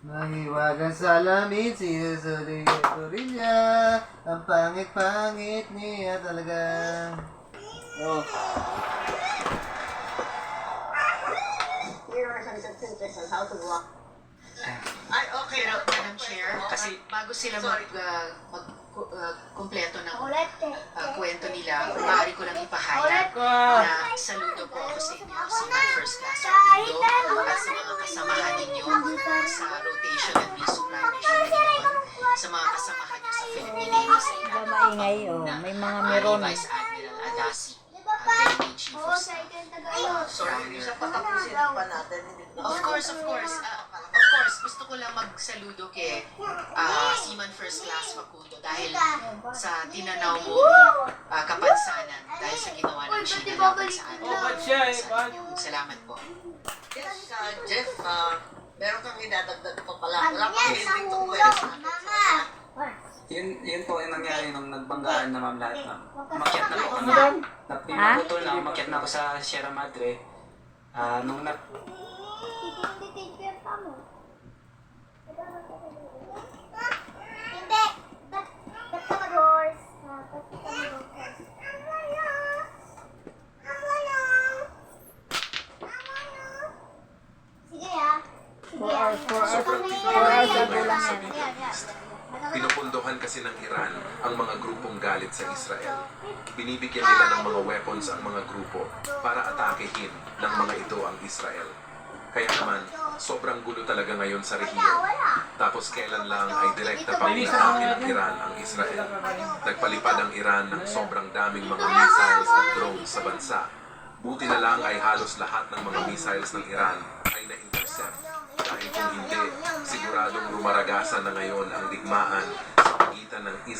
Mahiwagang salamin, sinusuri ko rin niya. Ang pangit-pangit niya talaga. Oh. Ay, okay raw, Madam Chair. Kasi bago sila kumpleto ng Ulit eh. kwento nila, maaari ko lang ipahayag Ah. na saludo po ako sa inyo sa mga first class Facundo at sa mga kasamahan ninyo sa rotation at resupply mission ninyo, sa mga kasamahan nyo sa Philippine Navy sa Ba ilalim maingay, po oh. ng May mga ni meron. Vice Admiral Adasi, Di ba pa? Academy Chief Oo, of sa Staff. ikin taga-ayos. Of course, of course. Gusto ko lang magsaludo kay Seaman First Class Facundo dahil sa tinanaw mo kapansanan dahil sa ginawa ng Sheena laban sa atin. Oh, ba't siya eh? Ba't? Salamat po. Yes, Jeff, meron kang idadagdag pa pala. Ano Wala yan? pang Sa ending ulo, tong pwede sa akin. mama. Yun po yung nangyari nung nagbanggaan na ma'am lahat ma'am. Umakyat na po Ano ako. doon? Pinaputol na, umakyat na ako sa Sierra Madre. Nung Titig-titig ko yung tamo. Hindi. Ba't ka mag-horse? Ba't ka mag-horse? Sige ah. Sige 4 ah. hours, 4 hours. Sobrang 4 hours hirap ago na lang yan. yan. Yan, yan. Pinupundohan kasi ng Iran ang mga grupong galit sa Israel. Binibigyan nila ng mga weapons ang mga grupo para atakehin ng mga ito ang Israel. Kaya naman, sobrang gulo talaga ngayon sa rehiyon. Tapos kailan lang ay direkta pang inatake ng Iran ang Israel. Nagpalipad ang Iran ng sobrang daming mga missiles at drones sa bansa. Buti na lang ay halos lahat ng mga missiles ng Iran ay na-intercept. Dahil kung hindi, siguradong rumaragasan na ngayon ang digmaan sa pagitan ng Israel